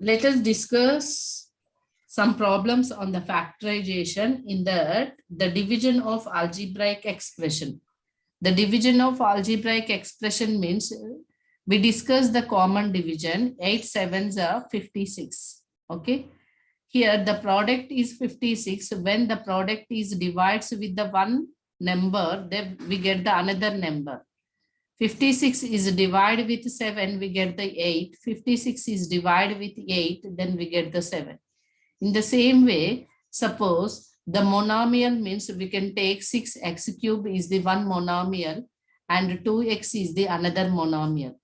Let us discuss some problems on the factorization in the division of algebraic expression. The division of algebraic expression means we discuss the common division. 8 sevens are 56. Okay. Here the product is 56. When the product is divided with the one number, then we get the another number. 56 is divided with 7, we get the 8. 56 is divided with 8, then we get the 7. In the same way, suppose the monomial means we can take 6x cube is the one monomial and 2x is the another monomial.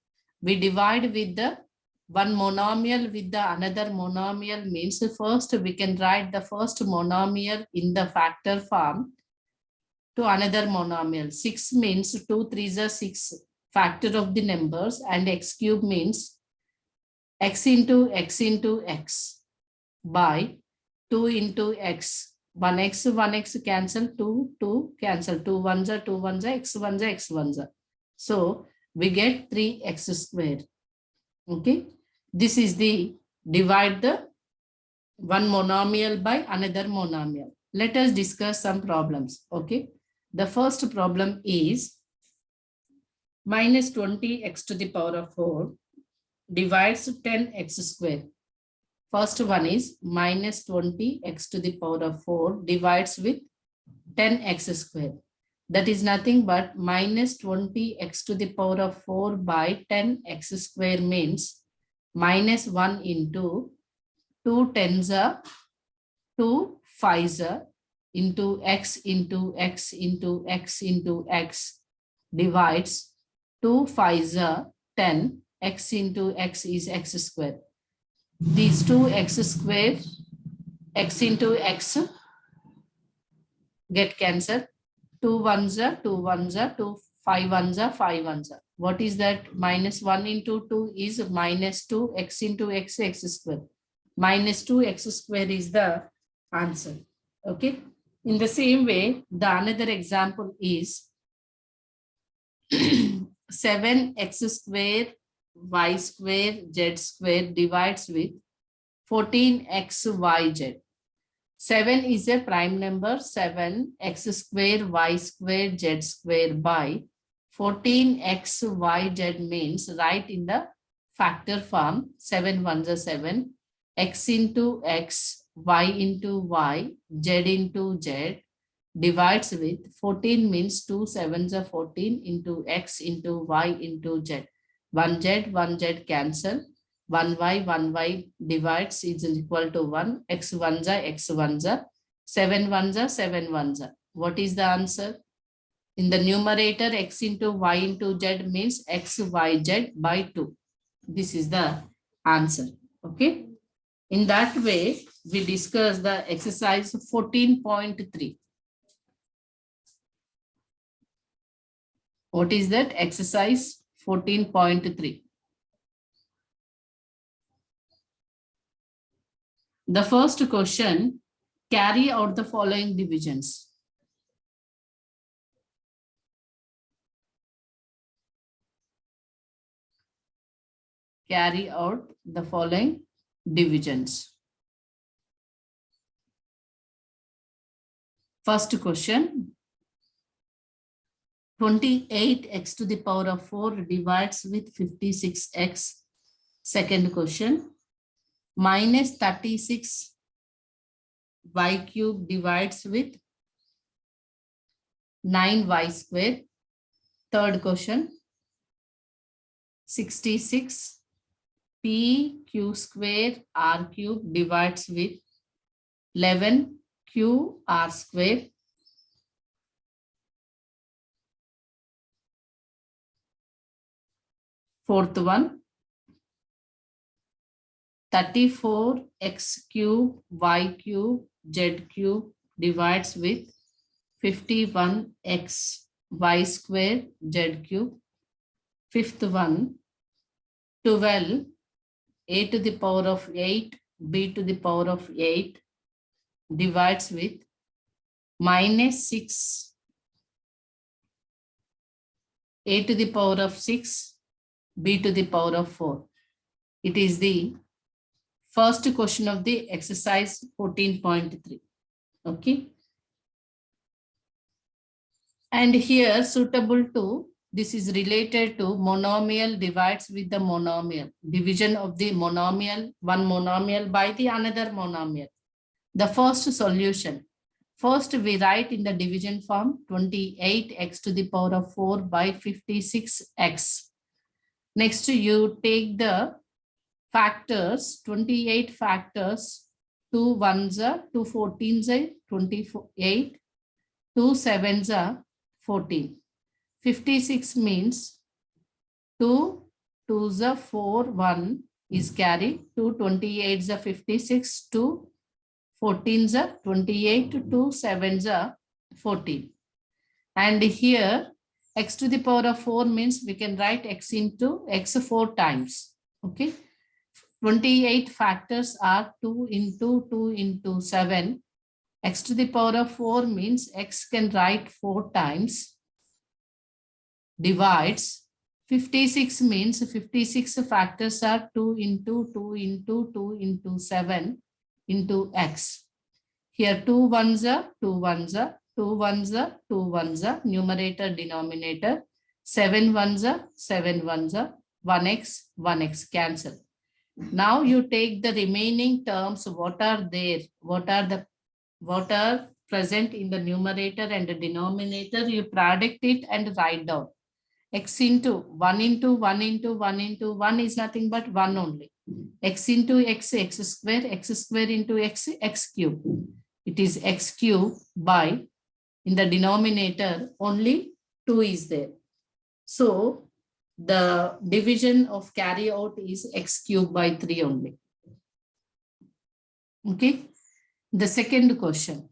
We divide with the one monomial with the another monomial means first we can write the first monomial in the factor form to another monomial. 6 means 2 3s are 6 factor of the numbers, and x cube means x into x by 2 into x. 1x cancel, 2 cancel, 2 1s are 2 1s are x 1s are x 1s are. So we get 3x square. Okay, this is the divide the one monomial by another monomial. Let us discuss some problems. Okay, the first problem is minus 20x to the power of 4 divides 10x square. First one is minus 20x to the power of 4 divides with 10x square. That is nothing but minus 20x to the power of 4 by 10x square means minus 1 into 2 tens are 2 5s are into x into x into x into x divides 2 5s are 10, x into x is x square. These two x square, x into x get cancelled. 2 1s are 2 1s are 2 5 1s are 5 1s are. What is that? Minus 1 into 2 is minus 2 x into x square. Minus 2x square is the answer. Okay. In the same way, the another example is 7x square y square z square divides with 14xyz. 7 is a prime number. 7x square y square z square by 14xyz means write in the factor form. 7 1s are 7, x into x, y into y, z into z divides with 14 means 2 7s are 14 into x into y into z. 1z cancel, 1y divides is equal to 1, x 1s are 7 1s are 7 1s are. What is the answer? In the numerator, x into y into z means x y z by 2. This is the answer. Okay. In that way, we discuss the exercise 14.3. What is that? Exercise 14.3. The first question, carry out the following divisions. Carry out the following divisions. First question, 28x to the power of 4 divides with 56x. Second question, minus 36 y cube divides with 9y square. Third question, 66 p q square r cube divides with 11 q r square. Fourth one, 34x cube y cube z cube divides with 51x y square z cube. Fifth one, 12 a to the power of 8 b to the power of 8 divides with minus 6 a to the power of 6 b to the power of 4. It is the first question of the exercise 14.3. Okay. And here suitable to, this is related to monomial divides with the monomial, division of the monomial, one monomial by the another monomial. The first solution. First, we write in the division form 28x to the power of 4 by 56x. Next, you take the factors, 28 factors, 2 1s are, 2 14s are 28, 2 7s are 14. 56 means 2 2s are 4, 1 is carried, 2 28s are 56, 2 14s are 28, 2 7s are 14. And here x to the power of 4 means we can write x into x 4 times. Okay. 28 factors are 2 into 7. X to the power of 4 means x can write 4 times. Divides. 56 means 56 factors are 2 into 7 into x. Here 2 1s are 2 1s are 2 1s are 2 1s are, numerator denominator, 7 1s are 7 1s are, 1x cancel. Now you take the remaining terms, what are there, what are present in the numerator and the denominator, you product it and write down. X into 1 into 1 into 1 into 1 is nothing but 1 only. X into x, x square into x, x cube. It is x cube by, in the denominator only 2 is there. So the division of carry out is x cube by 3 only. Okay. The second question.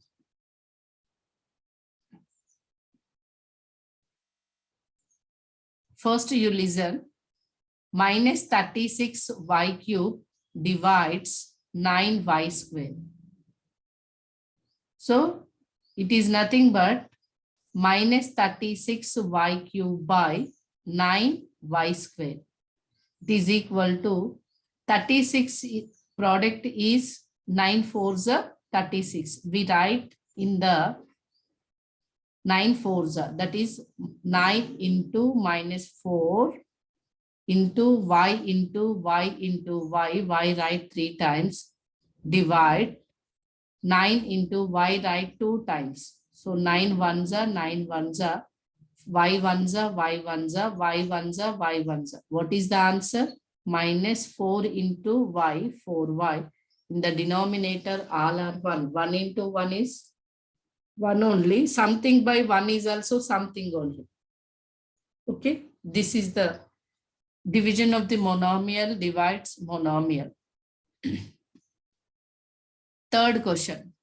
First you listen. Minus 36y cube divides 9y square. So it is nothing but minus 36y cube by 9y square. It is equal to 36 product is 9 4s are 36. We write in the 9 4s are, that is 9 into minus 4 into y into y into y, y write 3 times, divide 9 into y write 2 times. So 9 1s are 9 1s are, y 1s are y 1s are, y 1s are y 1s are. What is the answer? Minus 4 into y, 4y. In the denominator all are 1. 1 into 1 is 1 only. Something by 1 is also something only. Okay. This is the division of the monomial divides monomial. Third question.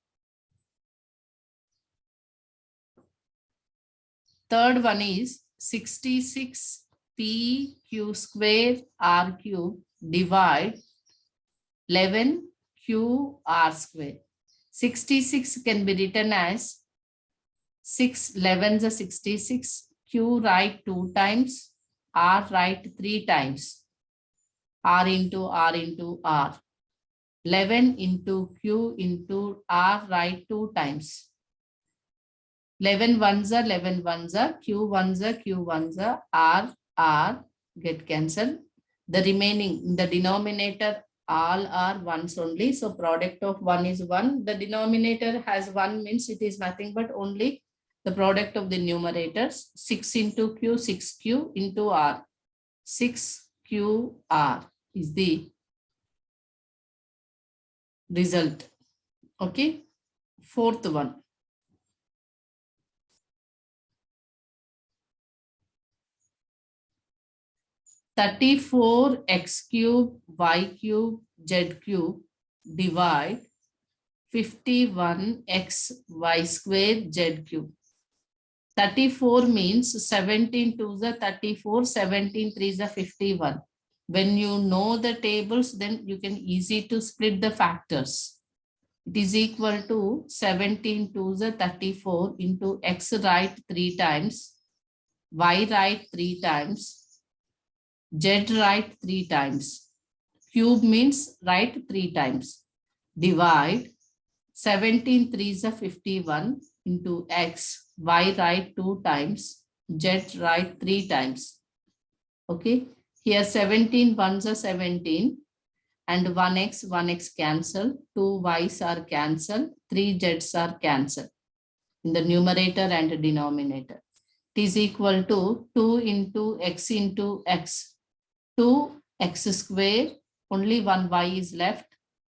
Third one is 66 p q square r cube divide 11 q r square. 66 can be written as 6 11s are 66. Q write 2 times. R write 3 times. R into R into R. 11 into Q into R write 2 times. 11 1s are 11 1s are, Q 1s are Q 1s are, R get cancelled. The remaining in the denominator all are 1s only. So product of 1 is 1. The denominator has 1 means it is nothing but only the product of the numerators. 6 into Q, 6Q into R. 6QR is the result. Okay. Fourth one. (34) x cube y cube z cube divide 51 x y square z cube. 34 means 17 2s are 34, 17 3s are 51. When you know the tables, then you can easy to split the factors. It is equal to 17 2s are 34 into x write 3 times, y write 3 times, z write 3 times, Cube means write 3 times. Divide 17 3s are 51 into x. Y write 2 times. Z write 3 times. Okay. Here 17 ones are 17. And 1x cancel, 2 y's are cancelled, 3 z's are cancelled in the numerator and denominator. It is equal to 2 into x, 2x square, only 1 y is left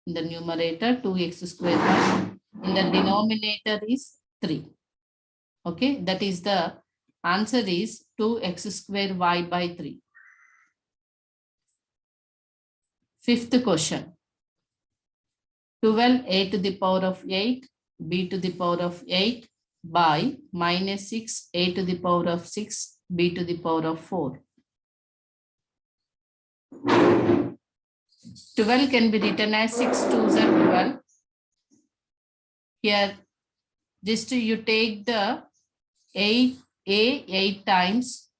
in the numerator, 2x square y. In the denominator is 3. Okay, that is the answer is 2x square y by 3. Fifth question. 12 a to the power of 8 b to the power of 8 by minus 6 a to the power of 6 b to the power of 4. 12 can be written as 6 2s are 12. Here, just you take the 8 times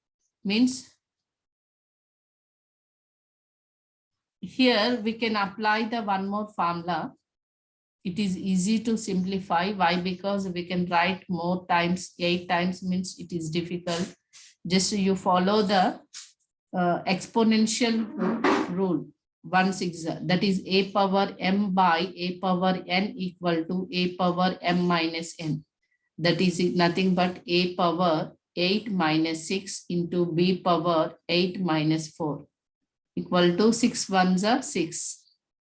means here we can apply the one more formula. It is easy to simplify. Why? Because we can write more times. 8 times means it is difficult. Just you follow the exponential rule. 1 6, that is a power m by a power n equal to a power m minus n. That is nothing but a power 8 minus 6 into b power 8 minus 4 equal to 6 ones are 6.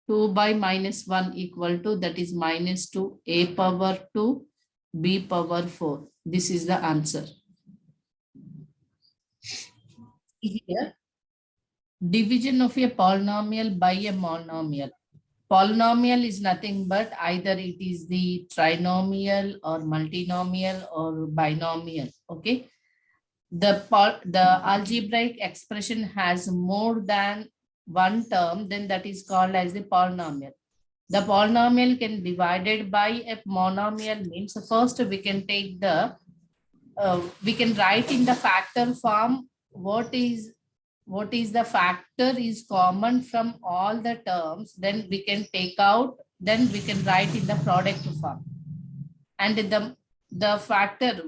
2 by minus 1 equal to, that is minus 2, a power 2, b power 4. This is the answer. Here, division of a polynomial by a monomial. Polynomial is nothing but either it is the trinomial or multinomial or binomial. Okay. The algebraic expression has more than one term, then that is called as the polynomial. The polynomial can be divided by a monomial means first we can take the, we can write in the factor form what is the factor is common from all the terms, then we can take out, then we can write in the product form. And the factor,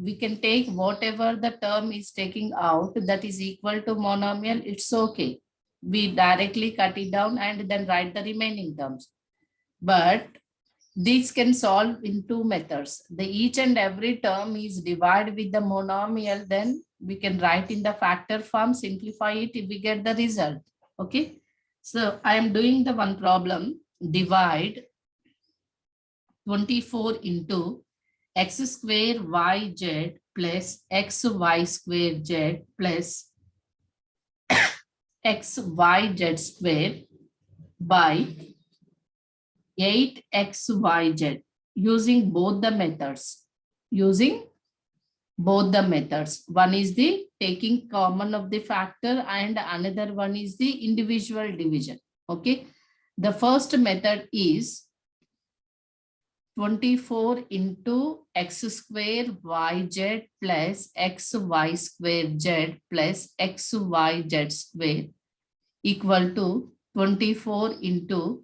we can take whatever the term is taking out that is equal to monomial, it's okay. We directly cut it down and then write the remaining terms. But these can solve in 2 methods. The each and every term is divided with the monomial, then we can write in the factor form, simplify it, if we get the result. Okay. So I am doing the one problem, divide 24 into x square yz plus xy square z plus xyz square by 8xyz using both the methods. One is the taking common of the factor and another one is the individual division. Okay. The first method is 24 into x square yz plus xy square z plus xyz square equal to 24 into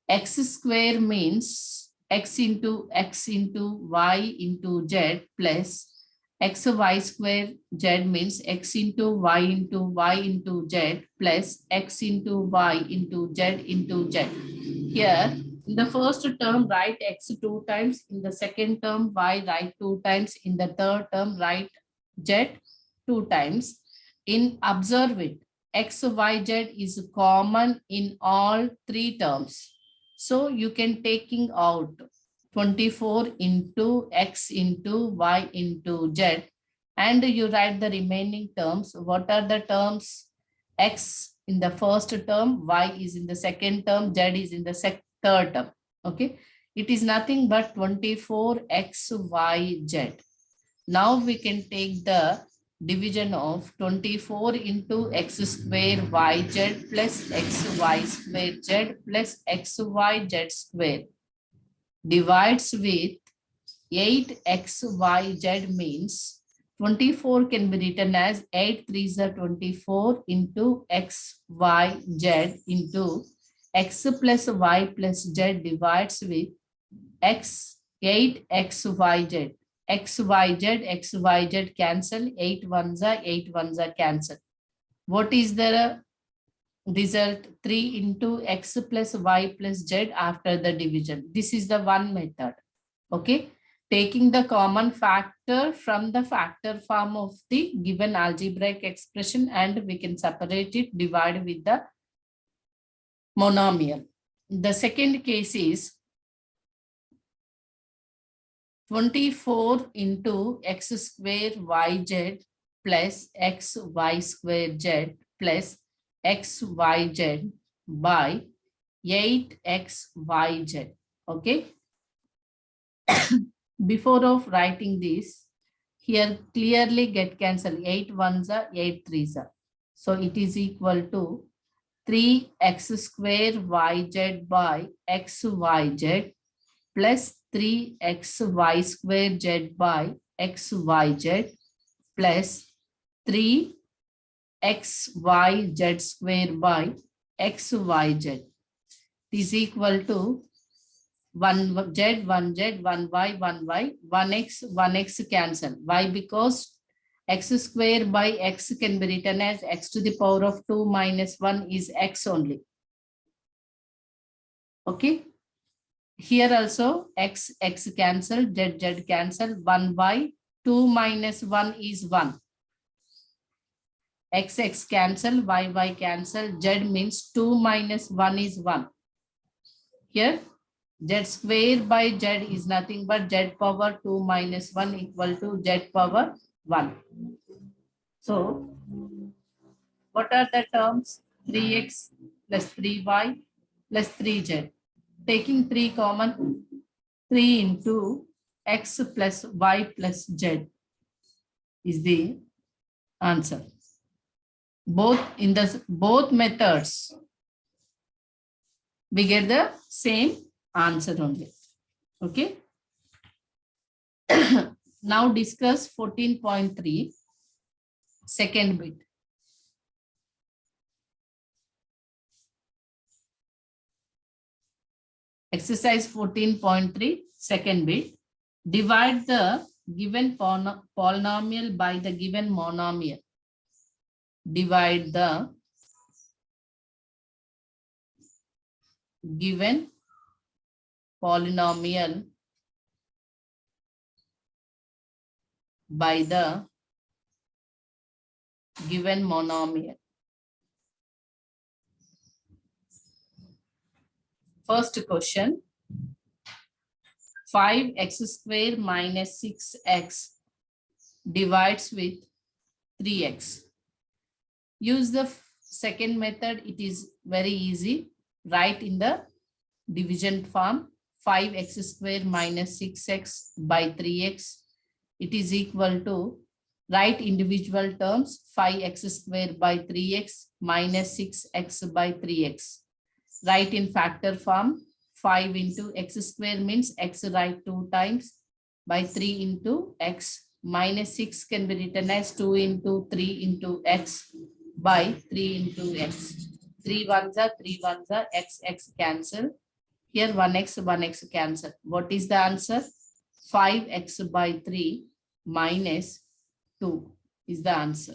x square means x into y into z plus xy square z means x into y into z plus x into y into z into z. Here, in the first term, write x 2 times. In the second term, y write 2 times. In the third term, write z 2 times. Observe it. X, y, z is common in all 3 terms. So you can taking out 24 into x into y into z and you write the remaining terms. What are the terms? X in the first term, y is in the second term, z is in the third term. Okay. It is nothing but 24xyz. Now we can take the division of 24 into x square yz plus xy square z plus xyz square divides with 8xyz means 24 can be written as 8 3s are 24 into x, y, z into x plus y plus z divides with x, 8 x, y, z. X, y, z, x, y, z cancel. 8 ones are 8 ones are cancel. What is the result? 3 into x plus y plus z after the division. This is the one method. Okay. Taking the common factor from the factor form of the given algebraic expression, and we can separate it, divide with the monomial. The second case is 24 into x square yz plus x y square z plus x y z by 8xyz. Okay. Before of writing this, here clearly get cancelled. 8 ones are 8 threes are. So it is equal to 3x square yz by xyz plus 3xy square z by xyz plus 3xyz square by xyz is equal to 1z, 1z, 1y, 1y, 1x, 1x cancel. Why? Because x square by x can be written as x to the power of 2 minus 1 is x only. Okay. Here also x, x cancel, z, z cancel, 1 by 2 minus 1 is 1. X, x cancel, y, y cancel, z means 2 minus 1 is 1. Here z square by z is nothing but z power 2 minus 1 equal to z power 1. So what are the terms? 3x plus 3y plus 3z. Taking 3 common, 3 into x plus y plus z is the answer. Both in the both methods, we get the same answer only. Okay. Now discuss 14.3, second bit. Exercise 14.3, second bit. Divide the given polynomial by the given monomial. Divide the given polynomial by the given monomial. First question, 5x square minus 6x divides with 3x. Use the second method. It is very easy. Write in the division form. 5x square minus 6x by 3x. It is equal to, write individual terms, 5x square by 3x minus 6x by 3x. Write in factor form. 5 into x square means x, write 2 times, by 3 into x. Minus 6 can be written as 2 into 3 into x by 3 into x. 3 ones are 3 ones are, x, x cancel. Here 1x, 1x cancel. What is the answer? 5x by 3 minus 2 is the answer.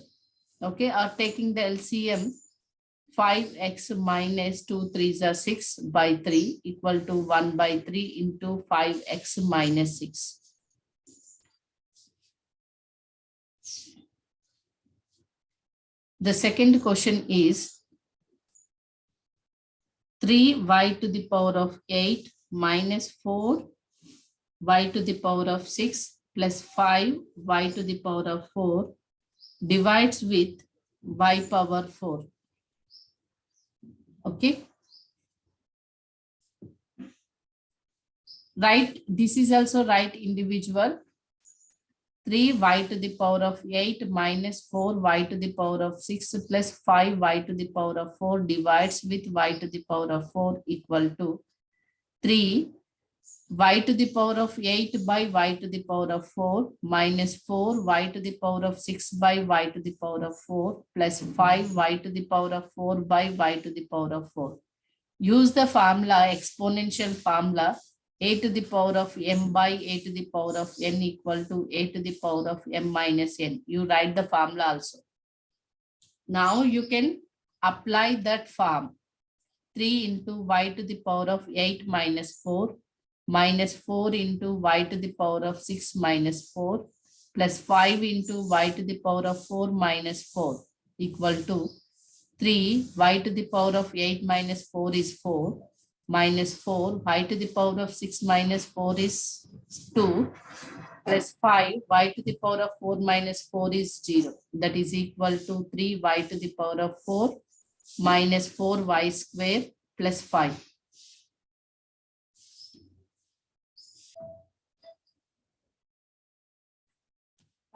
Okay, or taking the LCM, 5x minus 2 3s are 6 by 3 equal to 1 by 3 into 5x minus 6. The second question is 3y to the power of 8 minus 4y to the power of 6 plus 5y to the power of 4 divides with y power 4. Okay. Right. This is also right individual. 3y to the power of 8 minus 4y to the power of 6 plus 5y to the power of 4 divides with y to the power of 4 equal to 3 y to the power of 8 by y to the power of 4 minus 4 y to the power of 6 by y to the power of 4 plus 5 y to the power of 4 by y to the power of 4. Use the formula, exponential formula, a to the power of m by a to the power of n equal to a to the power of m minus n. You write the formula also. Now you can apply that form. 3 into y to the power of 8 minus 4 minus 4 into y to the power of 6 minus 4 plus 5 into y to the power of 4 minus 4 equal to 3 y to the power of 8 minus 4 is 4 minus 4 y to the power of 6 minus 4 is 2 plus 5 y to the power of 4 minus 4 is 0. That is equal to 3 y to the power of 4 minus 4y square plus 5.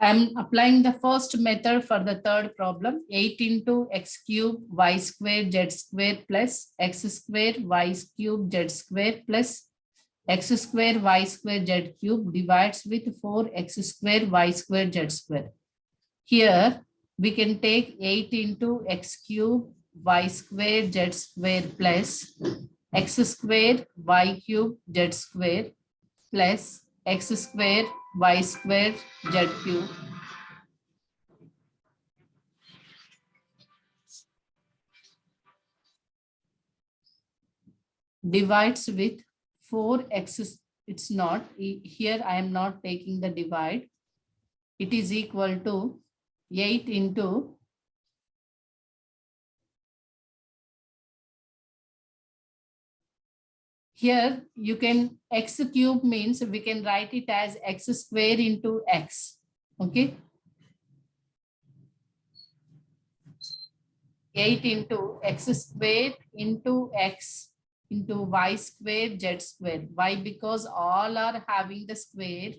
I am applying the first method for the third problem. 8 into x cube y square z square plus x square y cube z square plus x square y square z cube divides with 4x square y square z square. Here we can take 8 into x cube y square z square plus x square y cube z square plus x square y square z cube divides with 4x. It's not here. I am not taking the divide. It is equal to 8 into here you can x cube means we can write it as x square into x. Okay. 8 into x square into x into y square z square. Why? Because all are having the square.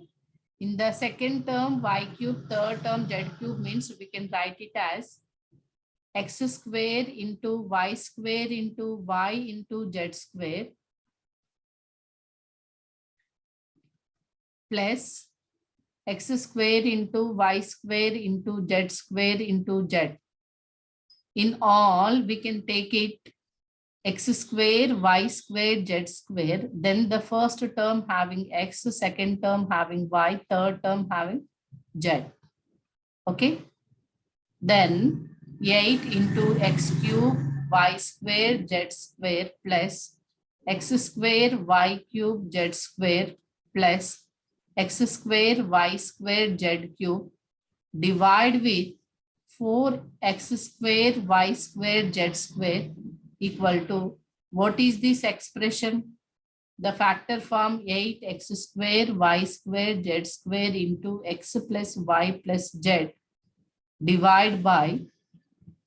In the second term y cube, third term z cube means we can write it as x square into y square into y into z square plus x square into y square into z square into z. In all, we can take it x square, y square, z square. Then the first term having x, second term having y, third term having z. Okay. Then 8 into x cube, y square, z square plus x square, y cube, z square plus x square, y square, z cube divide with 4x square, y square, z square equal to, what is this expression? The factor form 8x square, y square, z square into x plus y plus z divide by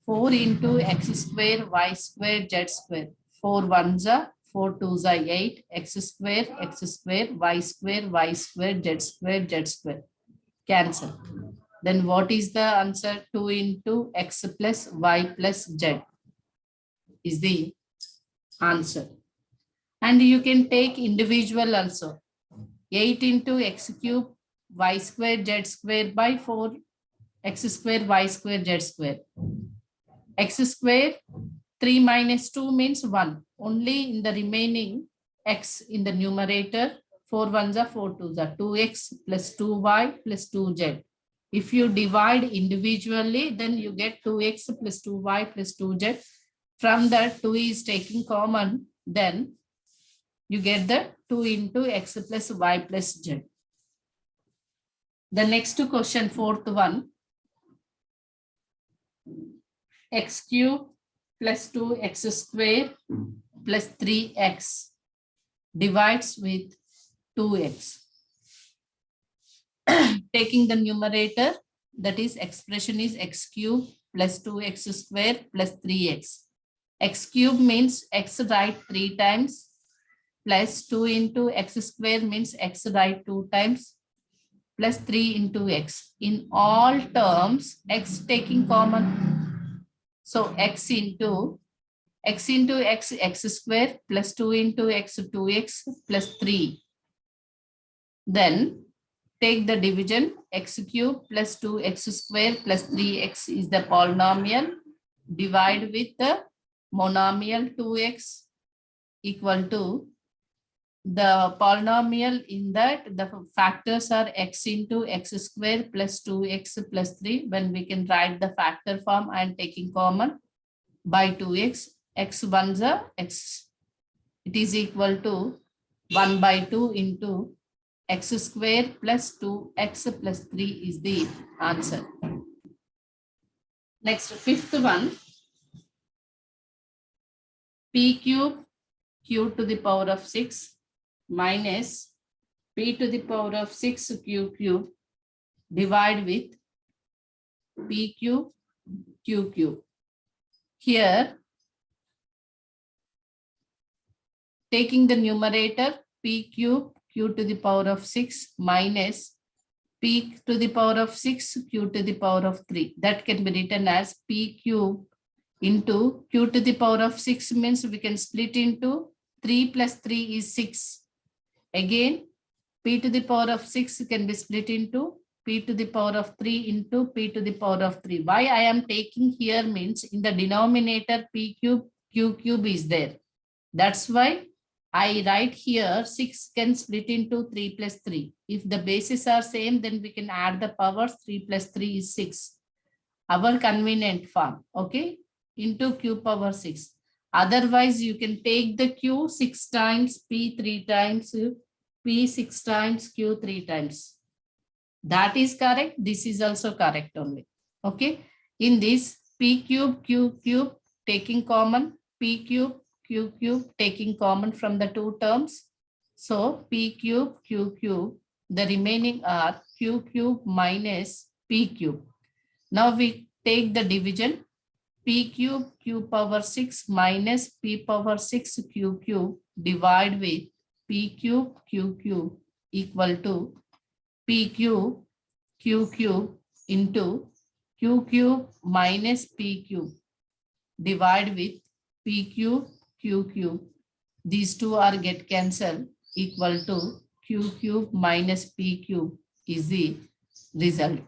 4 into x square, y square, z square. 4 ones are 4 twos are 8, x square, y square, z square, z square. Cancel. Then what is the answer? 2 into x plus y plus z is the answer. And you can take individual also. 8 into x cube y square z square by 4 x square y square z square. X square 3 minus 2 means 1. Only in the remaining x in the numerator, 4 ones are 4 twos are 2x plus 2y plus 2z. If you divide individually, then you get 2x plus 2y plus 2z. From that, 2 is taking common, then you get the 2 into x plus y plus z. The next question, fourth one, x cube plus 2x square plus 3x divides with 2x. Taking the numerator, that is expression is x cube plus 2x square plus 3x. X cube means x right 3 times plus 2 into x square means x right 2 times plus 3 into x. In all terms, x taking common. So x into x, x square plus 2 into x 2x plus 3 Then take the division, x cube plus 2x square plus 3x is the polynomial. Divide with the monomial 2x equal to the polynomial in that the factors are x into x square plus 2x plus 3. When we can write the factor form and taking common by 2x, x ones are x. It is equal to 1 by 2 into x square plus 2x plus 3 is the answer. Next, fifth one, p cube q to the power of 6 minus p to the power of 6 q cube divide with p cube q cube. Here, taking the numerator p cube q to the power of 6 minus p to the power of 6 q to the power of 3. That can be written as p cube into q to the power of 6 means we can split into 3 plus 3 is 6. Again, p to the power of 6 can be split into p to the power of 3 into p to the power of 3. Why I am taking here means in the denominator p cube, q cube is there. That's why I write here 6 can split into 3 plus 3. If the bases are same, then we can add the powers. 3 plus 3 is 6. Our convenient form, okay, into q power 6. Otherwise, you can take the q 6 times, p 3 times, p 6 times, q 3 times. That is correct. This is also correct only. Okay. In this p cube, q cube taking common, p cube, q cube taking common from the two terms. So p cube, q cube, the remaining are q cube minus p cube. Now we take the division, p cube q power 6 minus p power 6 q cube divide with p cube q cube equal to p cube q cube into q cube minus p cube divide with p cube q cube. These two are get cancelled equal to q cube minus p cube is the result.